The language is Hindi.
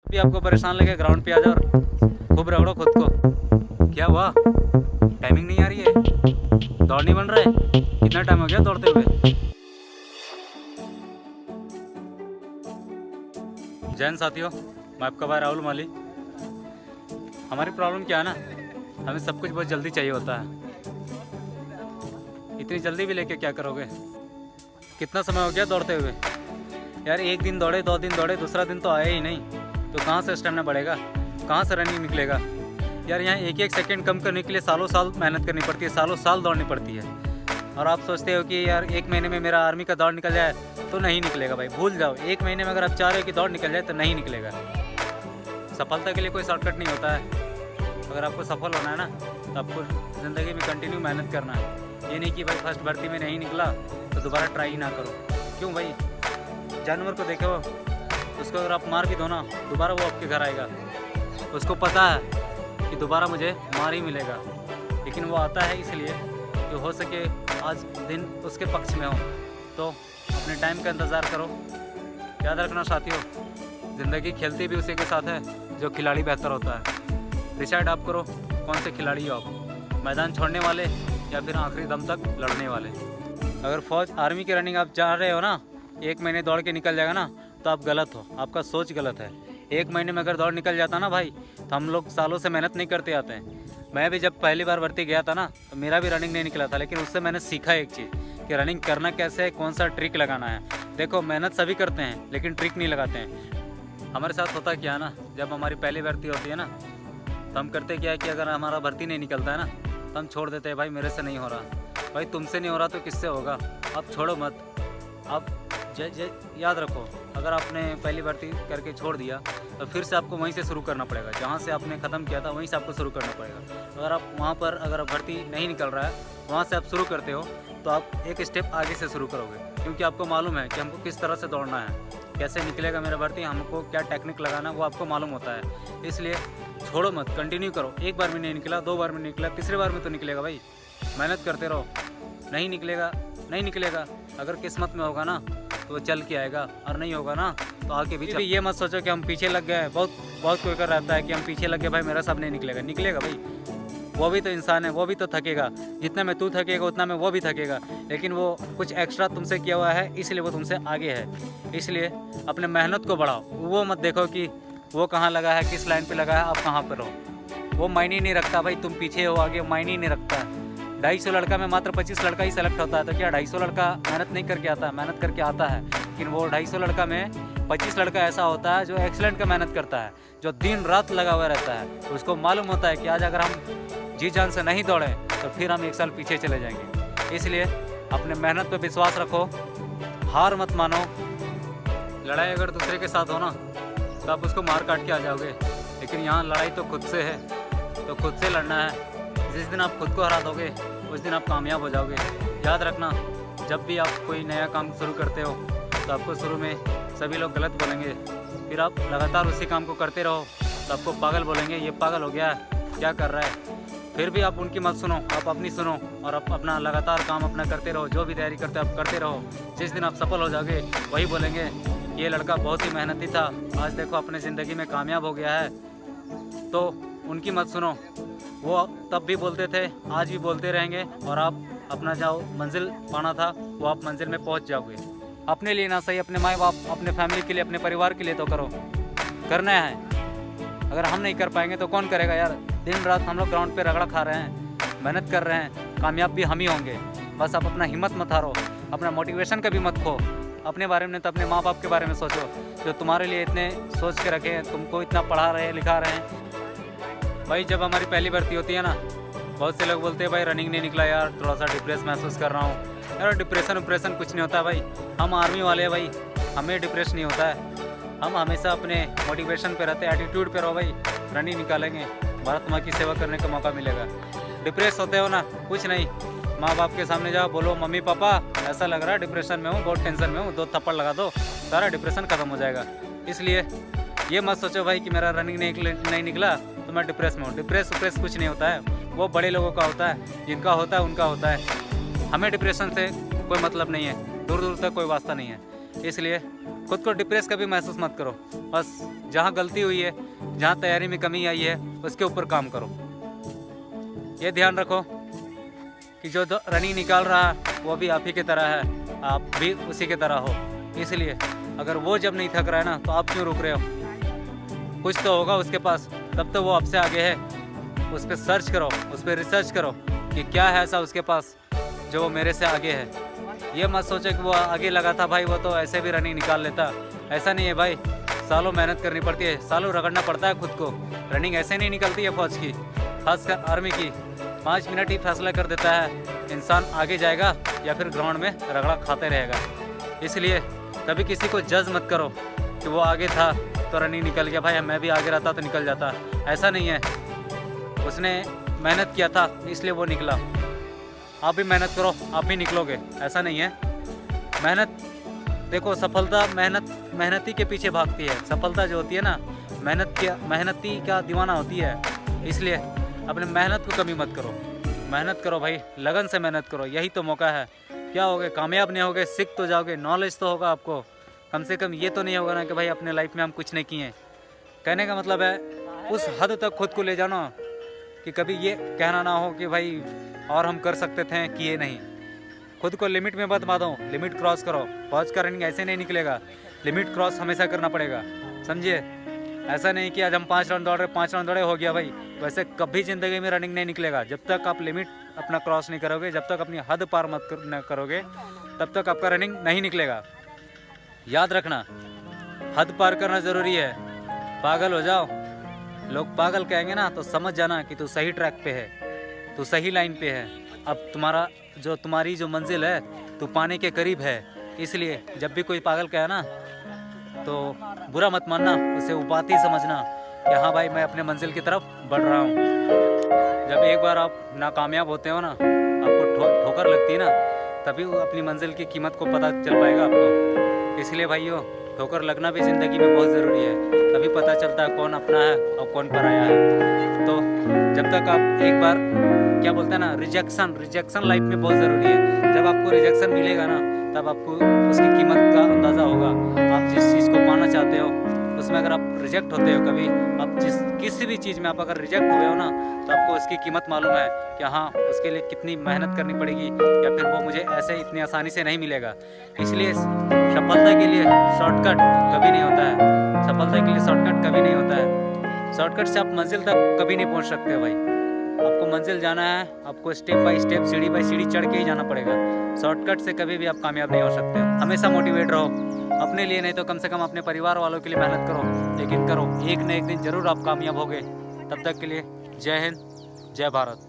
भी आपको परेशान लगे ग्राउंड पे आ जाओ और खूब रगड़ो खुद को। क्या हुआ, टाइमिंग नहीं आ रही है, दौड़ नहीं बन रहा है? कितना टाइम हो गया दौड़ते हुए? जैन साथियों, मैं आपका भाई राहुल माली। हमारी प्रॉब्लम क्या है ना, हमें सब कुछ बहुत जल्दी चाहिए होता है। इतनी जल्दी भी लेके क्या करोगे? कितना समय हो गया दौड़ते हुए यार? एक दिन दौड़े, 2 दिन दौड़े, दूसरा दिन तो आया ही नहीं, तो कहाँ से स्टेमिना बढ़ेगा, कहाँ से रनिंग निकलेगा यार? यहाँ एक एक सेकंड कम करने के लिए सालों साल मेहनत करनी पड़ती है, सालों साल दौड़नी पड़ती है। और आप सोचते हो कि यार 1 महीने में मेरा आर्मी का दौड़ निकल जाए, तो नहीं निकलेगा भाई, भूल जाओ। 1 महीने में अगर आप चाह रहे हो कि दौड़ निकल जाए तो नहीं निकलेगा। सफलता के लिए कोई शॉर्टकट नहीं होता है। अगर आपको सफल होना है ना, तो आपको ज़िंदगी में कंटिन्यू मेहनत करना है। ये नहीं कि भाई फर्स्ट भर्ती में नहीं निकला तो दोबारा ट्राई ही ना करो। क्यों भाई, जानवर को देखो, उसको अगर आप मार भी दो ना, दोबारा वो आपके घर आएगा। उसको पता है कि दोबारा मुझे मार ही मिलेगा, लेकिन वो आता है इसलिए कि हो सके आज दिन उसके पक्ष में हो। तो अपने टाइम का इंतज़ार करो। याद रखना साथियों, ज़िंदगी खेलती भी उसी के साथ है जो खिलाड़ी बेहतर होता है। डिसाइड आप करो कौन से खिलाड़ी हो आप, मैदान छोड़ने वाले या फिर आखिरी दम तक लड़ने वाले। अगर फौज आर्मी की रनिंग आप चाह रहे हो ना, 1 महीने दौड़ के निकल जाएगा ना, तो आप गलत हो, आपका सोच गलत है। 1 महीने में अगर दौड़ निकल जाता ना भाई, तो हम लोग सालों से मेहनत नहीं करते आते हैं। मैं भी जब पहली बार भर्ती गया था ना, तो मेरा भी रनिंग नहीं निकला था, लेकिन उससे मैंने सीखा एक चीज़ कि रनिंग करना कैसे है, कौन सा ट्रिक लगाना है। देखो, मेहनत सभी करते हैं लेकिन ट्रिक नहीं लगाते हैं। हमारे साथ होता क्या है ना, जब हमारी पहली भर्ती होती है ना, तो हम करते क्या है कि अगर हमारा भर्ती नहीं निकलता है ना, तो हम छोड़ देते हैं, भाई मेरे से नहीं हो रहा। भाई तुमसे नहीं हो रहा तो किससे होगा? आप छोड़ो मत। आप याद रखो, अगर आपने पहली भर्ती करके छोड़ दिया तो फिर से आपको वहीं से शुरू करना पड़ेगा, जहाँ से आपने ख़त्म किया था वहीं से आपको शुरू करना पड़ेगा। अगर आप वहाँ पर अगर भर्ती नहीं निकल रहा है, वहाँ से आप शुरू करते हो, तो आप एक स्टेप आगे से शुरू करोगे, क्योंकि आपको मालूम है कि हमको किस तरह से दौड़ना है, कैसे निकलेगा मेरा भर्ती, हमको क्या टेक्निक लगाना है वो आपको मालूम होता है। इसलिए छोड़ो मत, कंटिन्यू करो। 1 बार में नहीं निकला, 2 बार में निकला, तीसरी बार में तो निकलेगा भाई। मेहनत करते रहो। नहीं निकलेगा, नहीं निकलेगा, अगर किस्मत में होगा ना तो वो चल के आएगा, और नहीं होगा ना तो आके भी ये मत सोचो कि हम पीछे लग गए। बहुत कोई कर रहता है कि हम पीछे लग गए, भाई मेरा सब नहीं निकलेगा। निकलेगा भाई, वो भी तो इंसान है, वो भी तो थकेगा। जितना में तू थकेगा उतना में वो भी थकेगा, लेकिन वो कुछ एक्स्ट्रा तुमसे किया हुआ है, इसलिए वो तुमसे आगे है। इसलिए अपने मेहनत को बढ़ाओ। वो मत देखो कि वो कहाँ लगा है, किस लाइन पे लगा है, आप कहाँ पर हो। वो मायने नहीं रखता भाई, तुम पीछे हो आगे, मायने ही नहीं रखता। 250 लड़का में मात्र 25 लड़का ही सेलेक्ट होता है, तो क्या 250 लड़का मेहनत नहीं करके आता है? मेहनत करके आता है, लेकिन वो 250 लड़का में 25 लड़का ऐसा होता है जो एक्सीलेंट का मेहनत करता है, जो दिन रात लगा हुआ रहता है। तो उसको मालूम होता है कि आज अगर हम जी जान से नहीं दौड़े तो फिर हम 1 साल पीछे चले जाएंगे। इसलिए अपने मेहनत पर विश्वास रखो, हार मत मानो। लड़ाई अगर दूसरे के साथ हो ना, तो आप उसको मार काट के आ जाओगे, लेकिन यहाँ लड़ाई तो खुद से है, तो खुद से लड़ना है। जिस दिन आप खुद को हरा दोगे उस दिन आप कामयाब हो जाओगे। याद रखना, जब भी आप कोई नया काम शुरू करते हो तो आपको शुरू में सभी लोग गलत बोलेंगे, फिर आप लगातार उसी काम को करते रहो तो आपको पागल बोलेंगे, ये पागल हो गया है, क्या कर रहा है। फिर भी आप उनकी मत सुनो, आप अपनी सुनो, और आप अपना लगातार काम अपना करते रहो। जो भी तैयारी करते हो आप करते रहो। जिस दिन आप सफल हो जाओगे वही बोलेंगे ये लड़का बहुत ही मेहनती था, आज देखो अपने ज़िंदगी में कामयाब हो गया है। तो उनकी मत सुनो, वो तब भी बोलते थे, आज भी बोलते रहेंगे, और आप अपना जाओ मंजिल पाना था वो आप मंजिल में पहुंच जाओगे। अपने लिए ना सही, अपने माँ बाप, अपने फैमिली के लिए, अपने परिवार के लिए तो करो, करना है। अगर हम नहीं कर पाएंगे तो कौन करेगा यार? दिन रात हम लोग ग्राउंड पे रगड़ा खा रहे हैं, मेहनत कर रहे हैं, कामयाब भी हम ही होंगे। बस आप अपना हिम्मत मत हारो, अपना मोटिवेशन कभी मत खो। अपने बारे में तो अपने माँ बाप के बारे में सोचो, जो तुम्हारे लिए इतने सोच के रखे हैं, तुमको इतना पढ़ा रहे हैं, लिखा रहे हैं। भाई जब हमारी पहली भर्ती होती है ना, बहुत से लोग बोलते हैं भाई रनिंग नहीं निकला यार, थोड़ा सा डिप्रेस महसूस कर रहा हूँ। यार डिप्रेशन कुछ नहीं होता है भाई, हम आर्मी वाले हैं भाई, हमें डिप्रेस नहीं होता है। हम हमेशा अपने मोटिवेशन पे रहते हैं, एटीट्यूड पे रहो भाई, रनिंग निकालेंगे, भारत माँ की सेवा करने का मौका मिलेगा। डिप्रेस होते हो ना, कुछ नहीं, माँ बाप के सामने जाओ, बोलो मम्मी पापा ऐसा लग रहा है डिप्रेशन में हूँ, बहुत टेंशन में हूँ, 2 थप्पड़ लगा दो, सारा डिप्रेशन ख़त्म हो जाएगा। इसलिए ये मत सोचो भाई कि मेरा रनिंग नहीं निकला तो मैं डिप्रेस में हूँ। डिप्रेस कुछ नहीं होता है, वो बड़े लोगों का होता है, जिनका होता है उनका होता है। हमें डिप्रेशन से कोई मतलब नहीं है, दूर दूर तक कोई वास्ता नहीं है। इसलिए खुद को डिप्रेस कभी महसूस मत करो। बस जहाँ गलती हुई है, जहाँ तैयारी में कमी आई है, उसके ऊपर काम करो। ये ध्यान रखो कि जो रनिंग निकाल रहा है वो भी आप ही की तरह है, आप भी उसी की तरह हो। इसलिए अगर वो जब नहीं थक रहा है ना, तो आप क्यों रुक रहे हो? कुछ तो होगा उसके पास, तब तो वो आपसे आगे है। उस पर सर्च करो, उस पर रिसर्च करो कि क्या है ऐसा उसके पास जो वो मेरे से आगे है। ये मत सोचो कि वो आगे लगा था भाई, वो तो ऐसे भी रनिंग निकाल लेता। ऐसा नहीं है भाई, सालों मेहनत करनी पड़ती है, सालों रगड़ना पड़ता है खुद को। रनिंग ऐसे नहीं निकलती है फौज की, खासकर आर्मी की। 5 मिनट ही फैसला कर देता है इंसान आगे जाएगा या फिर ग्राउंड में रगड़ा खाते रहेगा। इसलिए कभी किसी को जज मत करो कि वो आगे था तो रनिंग निकल गया, भाई मैं भी आगे रहता तो निकल जाता। ऐसा नहीं है, उसने मेहनत किया था इसलिए वो निकला। आप भी मेहनत करो, आप भी निकलोगे। ऐसा नहीं है, मेहनत देखो, सफलता मेहनती के पीछे भागती है। सफलता जो होती है ना, मेहनती का दीवाना होती है। इसलिए अपने मेहनत को कमी मत करो, मेहनत करो भाई, लगन से मेहनत करो। यही तो मौका है। क्या होगे, कामयाब नहीं होगे, सीख तो जाओगे, नॉलेज तो होगा आपको। कम से कम ये तो नहीं होगा ना कि भाई अपने लाइफ में हम कुछ नहीं किए। कहने का मतलब है उस हद तक खुद को ले जाओ ना कि कभी ये कहना ना हो कि भाई और हम कर सकते थे, किए नहीं। खुद को लिमिट में मत बांधो, लिमिट क्रॉस करो। फौज का रनिंग ऐसे नहीं निकलेगा, लिमिट क्रॉस हमेशा करना पड़ेगा, समझिए। ऐसा नहीं कि आज हम 5 राउंड दौड़ रहे, 5 राउंड दौड़े हो गया भाई, वैसे कभी ज़िंदगी में रनिंग नहीं निकलेगा। जब तक आप लिमिट अपना क्रॉस नहीं करोगे, जब तक अपनी हद पार मत करोगे, तब तक आपका रनिंग नहीं निकलेगा। याद रखना, हद पार करना ज़रूरी है। पागल हो जाओ, लोग पागल कहेंगे ना, तो समझ जाना कि तू सही ट्रैक पे है, तू सही लाइन पे है। अब तुम्हारी जो मंजिल है, तू पाने के करीब है। इसलिए जब भी कोई पागल कहे ना, तो बुरा मत मानना, उसे वो बात ही समझना कि हाँ भाई मैं अपने मंजिल की तरफ बढ़ रहा हूँ। जब एक बार आप नाकामयाब होते हो ना, आपको ठोकर लगती है ना, तभी अपनी मंजिल की कीमत को पता चल पाएगा आपको। इसलिए भाइयों, ठोकर लगना भी ज़िंदगी में बहुत ज़रूरी है, तभी पता चलता है कौन अपना है और कौन पराया है। तो जब तक आप एक बार, क्या बोलते हैं ना, रिजेक्शन लाइफ में बहुत ज़रूरी है। जब आपको रिजेक्शन मिलेगा ना, तब आपको उसकी कीमत का अंदाज़ा होगा। आप जिस चीज़ को पाना चाहते हो, उसमें अगर आप रिजेक्ट होते हो कभी, आप किसी भी चीज़ में आप अगर रिजेक्ट हुए हो ना, तो आपको उसकी कीमत मालूम है कि हाँ उसके लिए कितनी मेहनत करनी पड़ेगी, या फिर वो मुझे ऐसे इतनी आसानी से नहीं मिलेगा। इसलिए सफलता के लिए शॉर्टकट कभी नहीं होता है, सफलता के लिए शॉर्टकट कभी नहीं होता है। शॉर्टकट से आप मंजिल तक कभी नहीं पहुँच सकते भाई। आपको मंजिल जाना है, आपको स्टेप बाय स्टेप, सीढ़ी बाय सीढ़ी चढ़ के ही जाना पड़ेगा। शॉर्टकट से कभी भी आप कामयाब नहीं हो सकते। हमेशा मोटिवेट रहो, अपने लिए नहीं तो कम से कम अपने परिवार वालों के लिए मेहनत करो, लेकिन करो। एक न एक दिन ज़रूर आप कामयाब होगे। तब तक के लिए जय हिंद, जय भारत।